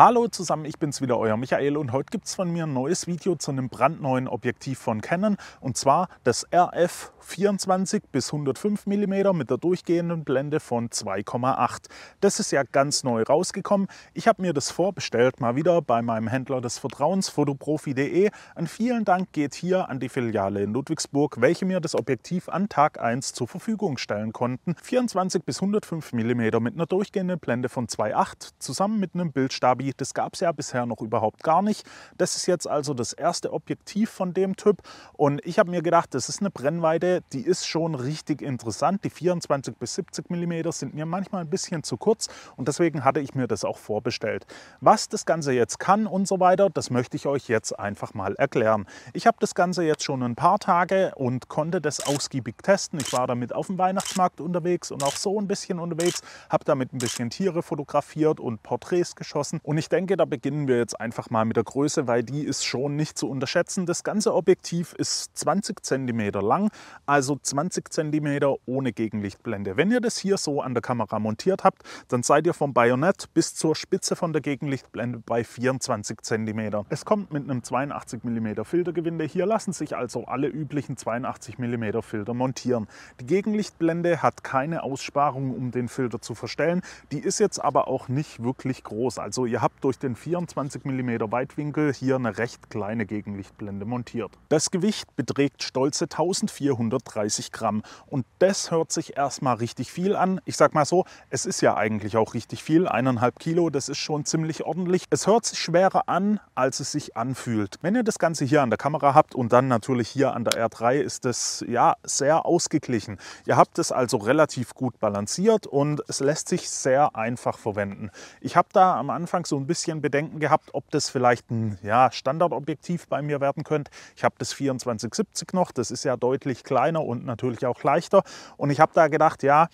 Hallo zusammen, ich bin's wieder, euer Michael, und heute gibt es von mir ein neues Video zu einem brandneuen Objektiv von Canon, und zwar das RF 24 bis 105 mm mit der durchgehenden Blende von 2,8. Das ist ja ganz neu rausgekommen. Ich habe mir das vorbestellt, mal wieder bei meinem Händler des Vertrauens, fotoprofi.de. Ein vielen Dank geht hier an die Filiale in Ludwigsburg, welche mir das Objektiv an Tag 1 zur Verfügung stellen konnten. 24 bis 105 mm mit einer durchgehenden Blende von 2,8 zusammen mit einem Bildstabi. Das gab es ja bisher noch überhaupt gar nicht. Das ist jetzt also das erste Objektiv von dem Typ, und ich habe mir gedacht, das ist eine Brennweite, die ist schon richtig interessant. Die 24 bis 70 mm sind mir manchmal ein bisschen zu kurz, und deswegen hatte ich mir das auch vorbestellt. Was das Ganze jetzt kann und so weiter, das möchte ich euch jetzt einfach mal erklären. Ich habe das Ganze jetzt schon ein paar Tage und konnte das ausgiebig testen. Ich war damit auf dem Weihnachtsmarkt unterwegs und auch so ein bisschen unterwegs, habe damit ein bisschen Tiere fotografiert und Porträts geschossen, und ich denke, da beginnen wir jetzt einfach mal mit der Größe, weil die ist schon nicht zu unterschätzen. Das ganze Objektiv ist 20 cm lang, also 20 cm ohne Gegenlichtblende. Wenn ihr das hier so an der Kamera montiert habt, dann seid ihr vom Bajonett bis zur Spitze von der Gegenlichtblende bei 24 cm. Es kommt mit einem 82 mm Filtergewinde. Hier lassen sich also alle üblichen 82 mm Filter montieren. Die Gegenlichtblende hat keine Aussparung, um den Filter zu verstellen. Die ist jetzt aber auch nicht wirklich groß. Also ihr habt durch den 24 mm Weitwinkel hier eine recht kleine Gegenlichtblende montiert. Das Gewicht beträgt stolze 1430 Gramm, und das hört sich erstmal richtig viel an. Ich sag mal so, es ist ja eigentlich auch richtig viel. 1,5 Kilo, das ist schon ziemlich ordentlich. Es hört sich schwerer an, als es sich anfühlt. Wenn ihr das Ganze hier an der Kamera habt und dann natürlich hier an der R3, ist das ja sehr ausgeglichen. Ihr habt es also relativ gut balanciert und es lässt sich sehr einfach verwenden. Ich habe da am Anfang so ein bisschen Bedenken gehabt, ob das vielleicht ein Standardobjektiv bei mir werden könnte. Ich habe das 24-70 noch, das ist ja deutlich kleiner und natürlich auch leichter, und ich habe da gedacht, ja,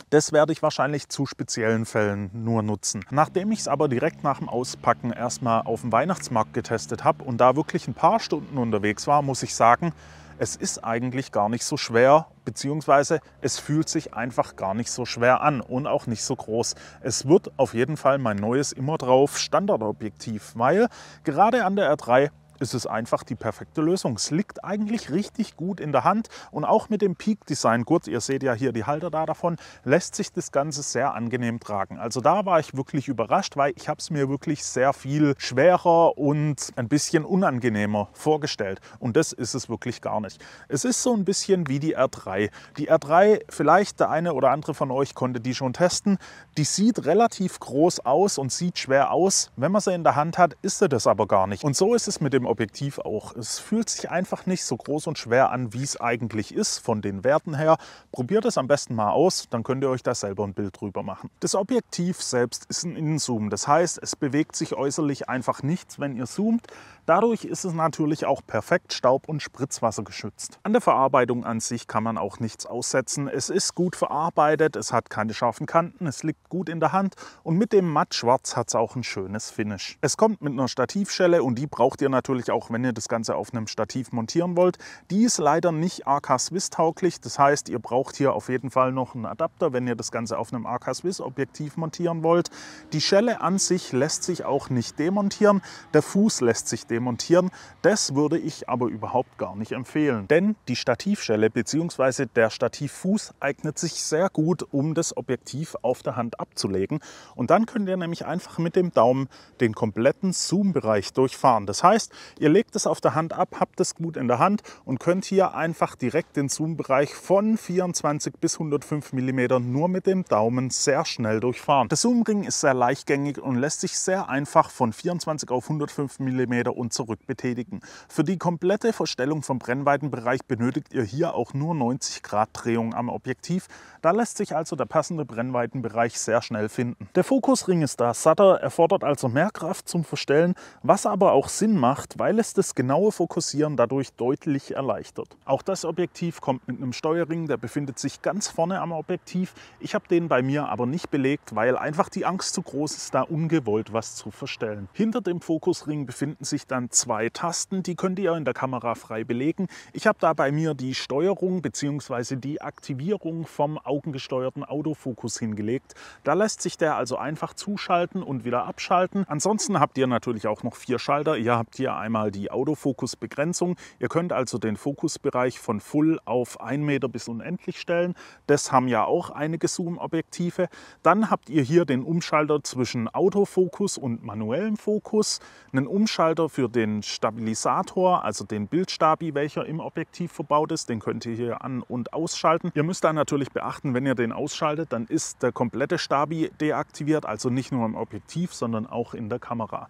das werde ich wahrscheinlich zu speziellen Fällen nur nutzen. Nachdem ich es aber direkt nach dem Auspacken erstmal auf dem Weihnachtsmarkt getestet habe und da wirklich ein paar Stunden unterwegs war, muss ich sagen, es ist eigentlich gar nicht so schwer, beziehungsweise es fühlt sich einfach gar nicht so schwer an und auch nicht so groß. Es wird auf jeden Fall mein neues immer drauf Standardobjektiv, weil gerade an der R3 ist es einfach die perfekte Lösung. Es liegt eigentlich richtig gut in der Hand, und auch mit dem Peak Design Gurt, ihr seht ja hier die Halter da davon, lässt sich das Ganze sehr angenehm tragen. Also da war ich wirklich überrascht, weil ich habe es mir wirklich sehr viel schwerer und ein bisschen unangenehmer vorgestellt, und das ist es wirklich gar nicht. Es ist so ein bisschen wie die R3. Die R3, vielleicht der eine oder andere von euch konnte die schon testen, die sieht relativ groß aus und sieht schwer aus. Wenn man sie in der Hand hat, ist sie das aber gar nicht. Und so ist es mit dem Objektiv auch. Es fühlt sich einfach nicht so groß und schwer an, wie es eigentlich ist von den Werten her. Probiert es am besten mal aus, dann könnt ihr euch da selber ein Bild drüber machen. Das Objektiv selbst ist ein Innenzoom. Das heißt, es bewegt sich äußerlich einfach nichts, wenn ihr zoomt. Dadurch ist es natürlich auch perfekt staub- und Spritzwasser geschützt. An der Verarbeitung an sich kann man auch nichts aussetzen. Es ist gut verarbeitet, es hat keine scharfen Kanten, es liegt gut in der Hand, und mit dem Mattschwarz hat es auch ein schönes Finish. Es kommt mit einer Stativschelle, und die braucht ihr natürlich auch, wenn ihr das Ganze auf einem Stativ montieren wollt. Die ist leider nicht AK Swiss tauglich, das heißt, ihr braucht hier auf jeden Fall noch einen Adapter, wenn ihr das Ganze auf einem AK Swiss Objektiv montieren wollt. Die Schelle an sich lässt sich auch nicht demontieren, der Fuß lässt sich demontieren. Das würde ich aber überhaupt gar nicht empfehlen, denn die Stativschelle bzw. der Stativfuß eignet sich sehr gut, um das Objektiv auf der Hand abzulegen, und dann könnt ihr nämlich einfach mit dem Daumen den kompletten Zoom-Bereich durchfahren. Das heißt, ihr legt es auf der Hand ab, habt es gut in der Hand und könnt hier einfach direkt den Zoom-Bereich von 24 bis 105 mm nur mit dem Daumen sehr schnell durchfahren. Der Zoom-Ring ist sehr leichtgängig und lässt sich sehr einfach von 24 auf 105 mm und zurück betätigen. Für die komplette Verstellung vom Brennweitenbereich benötigt ihr hier auch nur 90 Grad Drehung am Objektiv. Da lässt sich also der passende Brennweitenbereich sehr schnell finden. Der Fokusring ist da satter, erfordert also mehr Kraft zum Verstellen, was aber auch Sinn macht, weil es das genaue Fokussieren dadurch deutlich erleichtert. Auch das Objektiv kommt mit einem Steuerring, der befindet sich ganz vorne am Objektiv. Ich habe den bei mir aber nicht belegt, weil einfach die Angst zu groß ist, da ungewollt was zu verstellen. Hinter dem Fokusring befinden sich dann 2 Tasten, die könnt ihr in der Kamera frei belegen. Ich habe da bei mir die Steuerung bzw. die Aktivierung vom augengesteuerten Autofokus hingelegt. Da lässt sich der also einfach zuschalten und wieder abschalten. Ansonsten habt ihr natürlich auch noch 4 Schalter. Ihr habt hier einmal die Autofokusbegrenzung. Ihr könnt also den Fokusbereich von Full auf 1 Meter bis unendlich stellen. Das haben ja auch einige Zoom-Objektive. Dann habt ihr hier den Umschalter zwischen Autofokus und manuellem Fokus, einen Umschalter für den Stabilisator, also den Bildstabi, welcher im Objektiv verbaut ist. Den könnt ihr hier an- und ausschalten. Ihr müsst da natürlich beachten, wenn ihr den ausschaltet, dann ist der komplette Stabi deaktiviert, also nicht nur im Objektiv, sondern auch in der Kamera.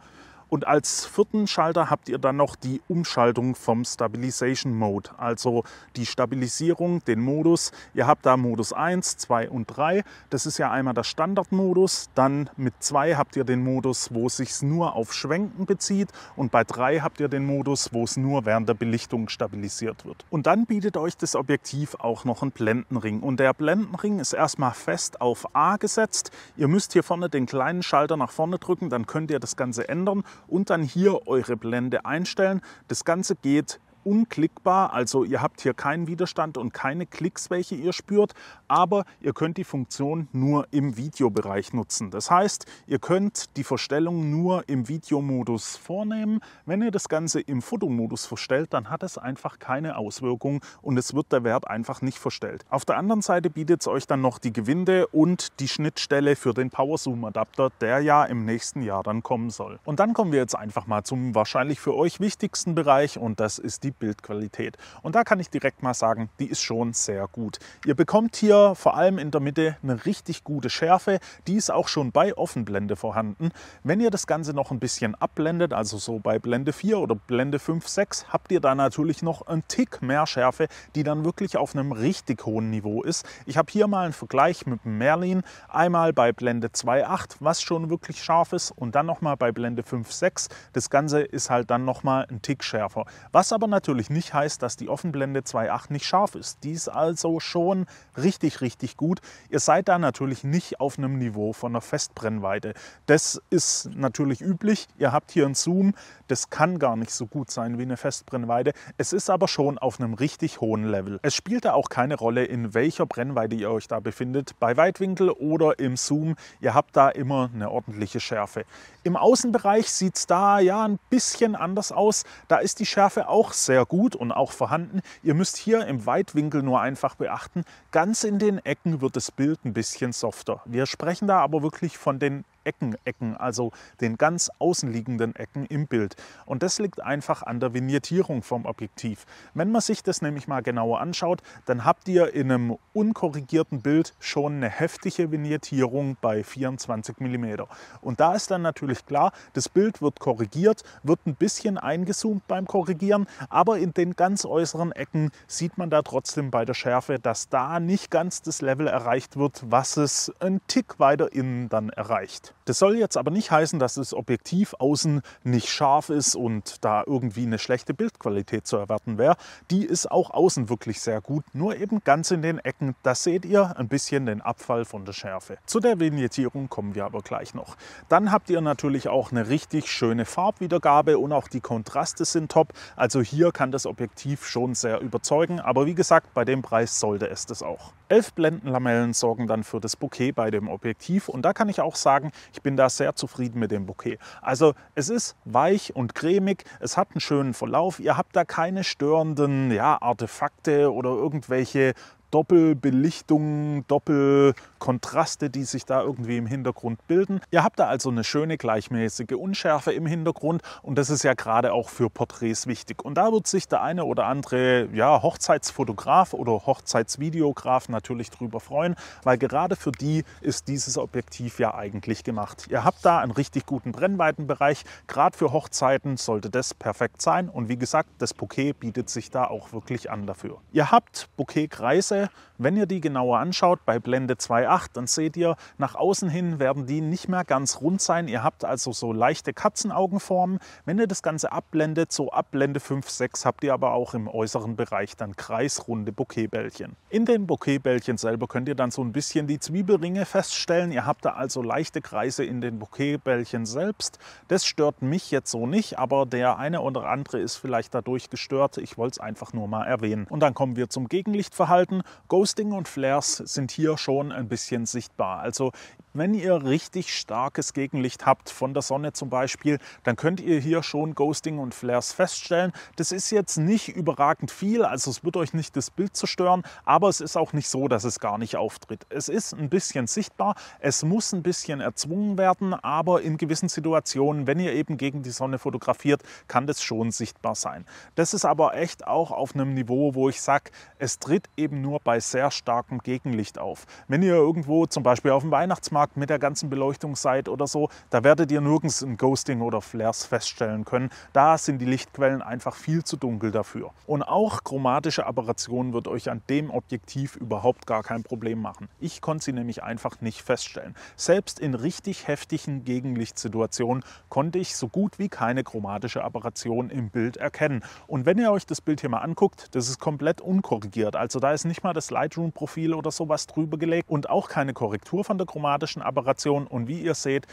Und als 4. Schalter habt ihr dann noch die Umschaltung vom Stabilization Mode, also die Stabilisierung, den Modus. Ihr habt da Modus 1, 2 und 3. Das ist ja einmal der Standardmodus. Dann mit 2 habt ihr den Modus, wo es sich nur auf Schwenken bezieht. Und bei 3 habt ihr den Modus, wo es nur während der Belichtung stabilisiert wird. Und dann bietet euch das Objektiv auch noch einen Blendenring. Und der Blendenring ist erstmal fest auf A gesetzt. Ihr müsst hier vorne den kleinen Schalter nach vorne drücken, dann könnt ihr das Ganze ändern und dann hier eure Blende einstellen. Das Ganze geht unklickbar, also ihr habt hier keinen Widerstand und keine Klicks, welche ihr spürt, aber ihr könnt die Funktion nur im Videobereich nutzen. Das heißt, ihr könnt die Verstellung nur im Videomodus vornehmen. Wenn ihr das Ganze im Fotomodus verstellt, dann hat es einfach keine Auswirkung und es wird der Wert einfach nicht verstellt. Auf der anderen Seite bietet es euch dann noch die Gewinde und die Schnittstelle für den Power-Zoom-Adapter, der ja im nächsten Jahr dann kommen soll. Und dann kommen wir jetzt einfach mal zum wahrscheinlich für euch wichtigsten Bereich und das ist die Bildqualität. Und da kann ich direkt mal sagen, die ist schon sehr gut. Ihr bekommt hier vor allem in der Mitte eine richtig gute Schärfe. Die ist auch schon bei Offenblende vorhanden. Wenn ihr das Ganze noch ein bisschen abblendet, also so bei Blende 4 oder Blende 5, 6, habt ihr da natürlich noch einen Tick mehr Schärfe, die dann wirklich auf einem richtig hohen Niveau ist. Ich habe hier mal einen Vergleich mit dem Merlin. Einmal bei Blende 2.8, was schon wirklich scharf ist, und dann nochmal bei Blende 5.6. Das Ganze ist halt dann nochmal ein Tick schärfer. Was aber natürlich nicht heißt, dass die Offenblende 2.8 nicht scharf ist. Die ist also schon richtig, richtig gut. Ihr seid da natürlich nicht auf einem Niveau von einer Festbrennweite. Das ist natürlich üblich. Ihr habt hier einen Zoom. Das kann gar nicht so gut sein wie eine Festbrennweite. Es ist aber schon auf einem richtig hohen Level. Es spielt da auch keine Rolle, in welcher Brennweite ihr euch da befindet. Bei Weitwinkel oder im Zoom. Ihr habt da immer eine ordentliche Schärfe. Im Außenbereich sieht es da ja ein bisschen anders aus. Da ist die Schärfe auch sehr gut und auch vorhanden. Ihr müsst hier im Weitwinkel nur einfach beachten, ganz in den Ecken wird das Bild ein bisschen softer. Wir sprechen da aber wirklich von den Ecken, also den ganz außenliegenden Ecken im Bild. Und das liegt einfach an der Vignettierung vom Objektiv. Wenn man sich das nämlich mal genauer anschaut, dann habt ihr in einem unkorrigierten Bild schon eine heftige Vignettierung bei 24 mm. Und da ist dann natürlich klar, das Bild wird korrigiert, wird ein bisschen eingezoomt beim Korrigieren, aber in den ganz äußeren Ecken sieht man da trotzdem bei der Schärfe, dass da nicht ganz das Level erreicht wird, was es einen Tick weiter innen dann erreicht. Das soll jetzt aber nicht heißen, dass das Objektiv außen nicht scharf ist und da irgendwie eine schlechte Bildqualität zu erwarten wäre. Die ist auch außen wirklich sehr gut, nur eben ganz in den Ecken, da seht ihr ein bisschen den Abfall von der Schärfe. Zu der Vignettierung kommen wir aber gleich noch. Dann habt ihr natürlich auch eine richtig schöne Farbwiedergabe und auch die Kontraste sind top. Also hier kann das Objektiv schon sehr überzeugen, aber wie gesagt, bei dem Preis sollte es das auch. 11 Blendenlamellen sorgen dann für das Bokeh bei dem Objektiv und da kann ich auch sagen, ich bin da sehr zufrieden mit dem Bokeh. Also es ist weich und cremig, es hat einen schönen Verlauf, ihr habt da keine störenden Artefakte oder irgendwelche Doppelbelichtungen, Doppelkontraste, die sich da irgendwie im Hintergrund bilden. Ihr habt da also eine schöne gleichmäßige Unschärfe im Hintergrund und das ist ja gerade auch für Porträts wichtig. Und da wird sich der eine oder andere Hochzeitsfotograf oder Hochzeitsvideograf natürlich drüber freuen, weil gerade für die ist dieses Objektiv ja eigentlich gemacht. Ihr habt da einen richtig guten Brennweitenbereich, gerade für Hochzeiten sollte das perfekt sein und wie gesagt, das Bokeh bietet sich da auch wirklich an dafür. Ihr habt Bokeh-Kreise Wenn ihr die genauer anschaut bei Blende 2.8, dann seht ihr, nach außen hin werden die nicht mehr ganz rund sein. Ihr habt also so leichte Katzenaugenformen. Wenn ihr das Ganze abblendet, so ab Blende 5.6, habt ihr aber auch im äußeren Bereich dann kreisrunde Bokehbällchen. In den Bokehbällchen selber könnt ihr dann so ein bisschen die Zwiebelringe feststellen. Ihr habt da also leichte Kreise in den Bokehbällchen selbst. Das stört mich jetzt so nicht, aber der eine oder andere ist vielleicht dadurch gestört. Ich wollte es einfach nur mal erwähnen. Und dann kommen wir zum Gegenlichtverhalten. Ghosting und Flares sind hier schon ein bisschen sichtbar. Also wenn ihr richtig starkes Gegenlicht habt, von der Sonne zum Beispiel, dann könnt ihr hier schon Ghosting und Flares feststellen. Das ist jetzt nicht überragend viel, also es wird euch nicht das Bild zerstören, aber es ist auch nicht so, dass es gar nicht auftritt. Es ist ein bisschen sichtbar, es muss ein bisschen erzwungen werden, aber in gewissen Situationen, wenn ihr eben gegen die Sonne fotografiert, kann das schon sichtbar sein. Das ist aber echt auch auf einem Niveau, wo ich sage, es tritt eben nur bei sehr starkem Gegenlicht auf. Wenn ihr irgendwo zum Beispiel auf dem Weihnachtsmarkt mit der ganzen Beleuchtung seid oder so, da werdet ihr nirgends ein Ghosting oder Flares feststellen können. Da sind die Lichtquellen einfach viel zu dunkel dafür. Und auch chromatische Aberration wird euch an dem Objektiv überhaupt gar kein Problem machen. Ich konnte sie nämlich einfach nicht feststellen. Selbst in richtig heftigen Gegenlichtsituationen konnte ich so gut wie keine chromatische Aberration im Bild erkennen. Und wenn ihr euch das Bild hier mal anguckt, das ist komplett unkorrigiert. Also da ist nicht mal das Lightroom-Profil oder sowas drüber gelegt und auch keine Korrektur von der chromatischen Aberration. Und wie ihr seht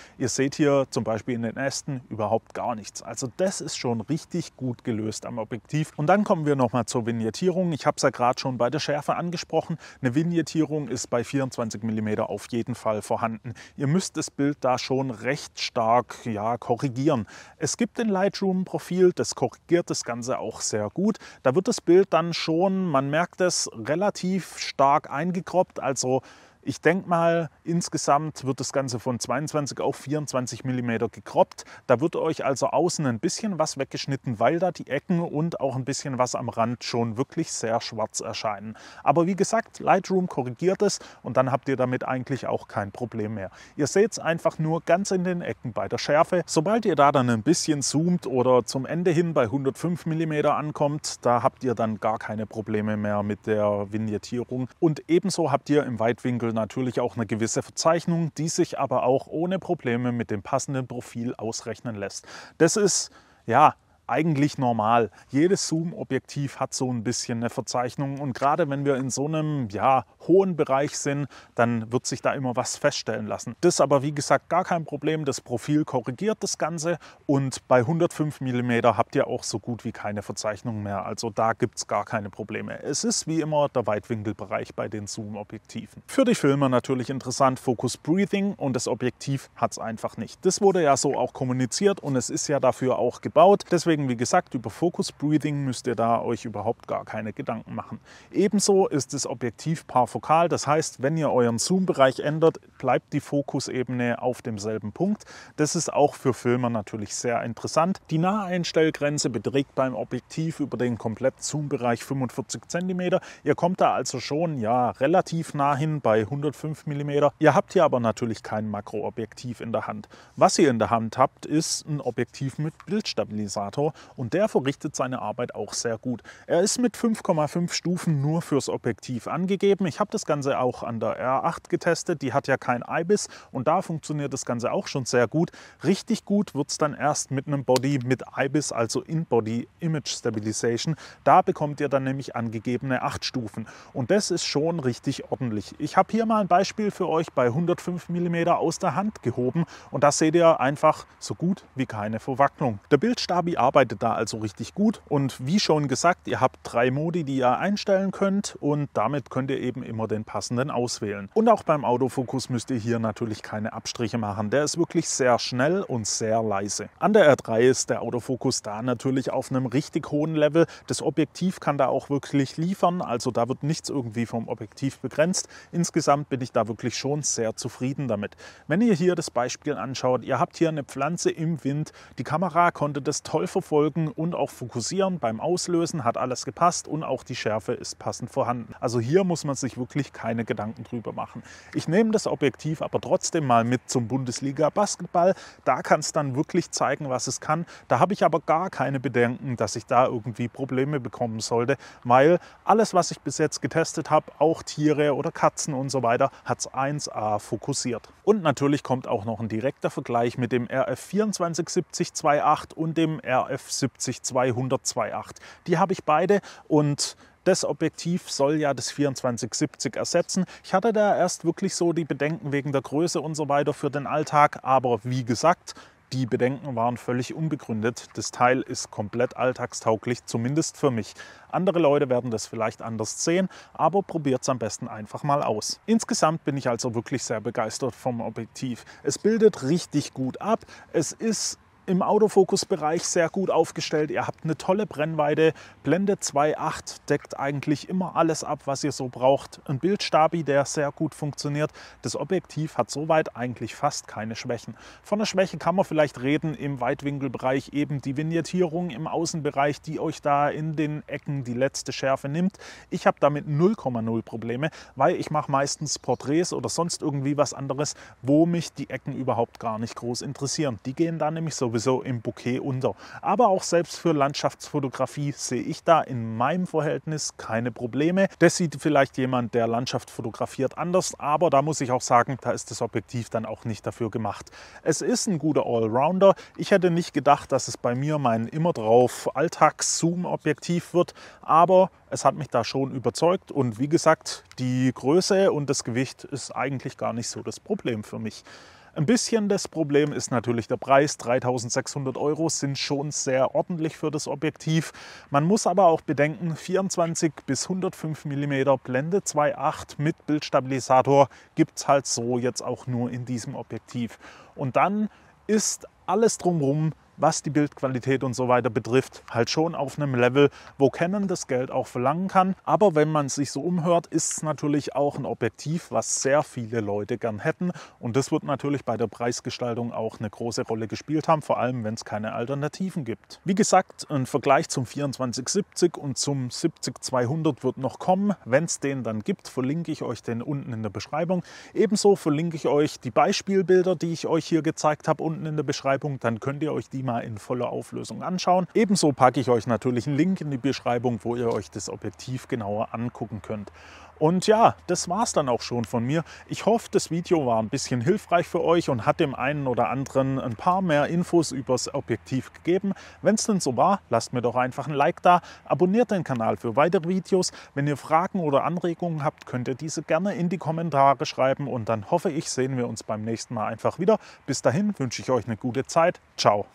hier zum Beispiel in den Ästen überhaupt gar nichts. Also das ist schon richtig gut gelöst am Objektiv. Und dann kommen wir nochmal zur Vignettierung. Ich habe es ja gerade schon bei der Schärfe angesprochen. Eine Vignettierung ist bei 24 mm auf jeden Fall vorhanden. Ihr müsst das Bild da schon recht stark korrigieren. Es gibt ein Lightroom-Profil, das korrigiert das Ganze auch sehr gut. Da wird das Bild dann schon, man merkt es, relativ stark eingekroppt. Also ich denke mal, insgesamt wird das Ganze von 22 auf 24 mm gekroppt. Da wird euch also außen ein bisschen was weggeschnitten, weil da die Ecken und auch ein bisschen was am Rand schon wirklich sehr schwarz erscheinen. Aber wie gesagt, Lightroom korrigiert es und dann habt ihr damit eigentlich auch kein Problem mehr. Ihr seht es einfach nur ganz in den Ecken bei der Schärfe. Sobald ihr da dann ein bisschen zoomt oder zum Ende hin bei 105 mm ankommt, da habt ihr dann gar keine Probleme mehr mit der Vignettierung. Und ebenso habt ihr im Weitwinkel natürlich auch eine gewisse Verzeichnung, die sich aber auch ohne Probleme mit dem passenden Profil ausrechnen lässt. Das ist eigentlich normal. Jedes Zoom-Objektiv hat so ein bisschen eine Verzeichnung und gerade wenn wir in so einem hohen Bereich sind, dann wird sich da immer was feststellen lassen. Das ist aber wie gesagt gar kein Problem. Das Profil korrigiert das Ganze und bei 105 mm habt ihr auch so gut wie keine Verzeichnung mehr. Also da gibt es gar keine Probleme. Es ist wie immer der Weitwinkelbereich bei den Zoom-Objektiven. Für die Filmer natürlich interessant, Focus Breathing, und das Objektiv hat es einfach nicht. Das wurde ja so auch kommuniziert und es ist ja dafür auch gebaut. Deswegen, wie gesagt, über Focus Breathing müsst ihr da euch überhaupt gar keine Gedanken machen. Ebenso ist das Objektiv parfokal, das heißt, wenn ihr euren Zoom-Bereich ändert, bleibt die Fokusebene auf demselben Punkt. Das ist auch für Filmer natürlich sehr interessant. Die Naheinstellgrenze beträgt beim Objektiv über den kompletten Zoom-Bereich 45 cm. Ihr kommt da also schon relativ nah hin bei 105 mm. Ihr habt hier aber natürlich kein Makroobjektiv in der Hand. Was ihr in der Hand habt, ist ein Objektiv mit Bildstabilisator. Und der verrichtet seine Arbeit auch sehr gut. Er ist mit 5,5 Stufen nur fürs Objektiv angegeben. Ich habe das Ganze auch an der R8 getestet. Die hat ja kein IBIS und da funktioniert das Ganze auch schon sehr gut. Richtig gut wird es dann erst mit einem Body mit IBIS, also In-Body Image Stabilization. Da bekommt ihr dann nämlich angegebene 8 Stufen. Und das ist schon richtig ordentlich. Ich habe hier mal ein Beispiel für euch bei 105 mm aus der Hand gehoben und da seht ihr einfach so gut wie keine Verwacklung. Der Bildstabi arbeitet da also richtig gut und wie schon gesagt, ihr habt 3 Modi, die ihr einstellen könnt und damit könnt ihr eben immer den passenden auswählen. Und auch beim Autofokus müsst ihr hier natürlich keine Abstriche machen. Der ist wirklich sehr schnell und sehr leise. An der R3 ist der Autofokus da natürlich auf einem richtig hohen Level. Das Objektiv kann da auch wirklich liefern, also da wird nichts irgendwie vom Objektiv begrenzt. Insgesamt bin ich da wirklich schon sehr zufrieden damit. Wenn ihr hier das Beispiel anschaut, ihr habt hier eine Pflanze im Wind, die Kamera konnte das toll verfolgen verfolgen und auch fokussieren. Beim Auslösen hat alles gepasst und auch die Schärfe ist passend vorhanden. Also hier muss man sich wirklich keine Gedanken drüber machen. Ich nehme das Objektiv aber trotzdem mal mit zum Bundesliga Basketball. Da kann es dann wirklich zeigen, was es kann. Da habe ich aber gar keine Bedenken, dass ich da irgendwie Probleme bekommen sollte, weil alles, was ich bis jetzt getestet habe, auch Tiere oder Katzen und so weiter, hat es 1A fokussiert. Und natürlich kommt auch noch ein direkter Vergleich mit dem RF 2470 2.8 und dem RF 70 200 2.8. Die habe ich beide und das Objektiv soll ja das 2470 ersetzen. Ich hatte da erst wirklich so die Bedenken wegen der Größe und so weiter für den Alltag, aber wie gesagt, die Bedenken waren völlig unbegründet. Das Teil ist komplett alltagstauglich, zumindest für mich. Andere Leute werden das vielleicht anders sehen, aber probiert es am besten einfach mal aus. Insgesamt bin ich also wirklich sehr begeistert vom Objektiv. Es bildet richtig gut ab. Es ist im Autofokusbereich sehr gut aufgestellt. Ihr habt eine tolle Brennweite. Blende 2.8 deckt eigentlich immer alles ab, was ihr so braucht. Ein Bildstabi, der sehr gut funktioniert. Das Objektiv hat soweit eigentlich fast keine Schwächen. Von der Schwäche kann man vielleicht reden im Weitwinkelbereich, eben die Vignettierung im Außenbereich, die euch da in den Ecken die letzte Schärfe nimmt. Ich habe damit 0,0 Probleme, weil ich mache meistens Porträts oder sonst irgendwie was anderes, wo mich die Ecken überhaupt gar nicht groß interessieren. Die gehen da nämlich sowieso im Bouquet unter. Aber auch selbst für Landschaftsfotografie sehe ich da in meinem Verhältnis keine Probleme. Das sieht vielleicht jemand, der Landschaft fotografiert, anders, aber da muss ich auch sagen, da ist das Objektiv dann auch nicht dafür gemacht. Es ist ein guter Allrounder. Ich hätte nicht gedacht, dass es bei mir mein immer drauf Alltags-Zoom-Objektiv wird, aber es hat mich da schon überzeugt und wie gesagt, die Größe und das Gewicht ist eigentlich gar nicht so das Problem für mich. Ein bisschen das Problem ist natürlich der Preis. 3.600 € sind schon sehr ordentlich für das Objektiv. Man muss aber auch bedenken, 24 bis 105 mm Blende 2.8 mit Bildstabilisator gibt es halt so jetzt auch nur in diesem Objektiv. Und dann ist alles drumherum, was die Bildqualität und so weiter betrifft, halt schon auf einem Level, wo Canon das Geld auch verlangen kann. Aber wenn man sich so umhört, ist es natürlich auch ein Objektiv, was sehr viele Leute gern hätten. Und das wird natürlich bei der Preisgestaltung auch eine große Rolle gespielt haben, vor allem wenn es keine Alternativen gibt. Wie gesagt, ein Vergleich zum 2470 und zum 70-200 wird noch kommen. Wenn es den dann gibt, verlinke ich euch den unten in der Beschreibung. Ebenso verlinke ich euch die Beispielbilder, die ich euch hier gezeigt habe, unten in der Beschreibung. Dann könnt ihr euch die mal in voller Auflösung anschauen. Ebenso packe ich euch natürlich einen Link in die Beschreibung, wo ihr euch das Objektiv genauer angucken könnt. Und ja, das war es dann auch schon von mir. Ich hoffe, das Video war ein bisschen hilfreich für euch und hat dem einen oder anderen ein paar mehr Infos über das Objektiv gegeben. Wenn es denn so war, lasst mir doch einfach ein Like da, abonniert den Kanal für weitere Videos. Wenn ihr Fragen oder Anregungen habt, könnt ihr diese gerne in die Kommentare schreiben und dann hoffe ich, sehen wir uns beim nächsten Mal einfach wieder. Bis dahin wünsche ich euch eine gute Zeit. Ciao.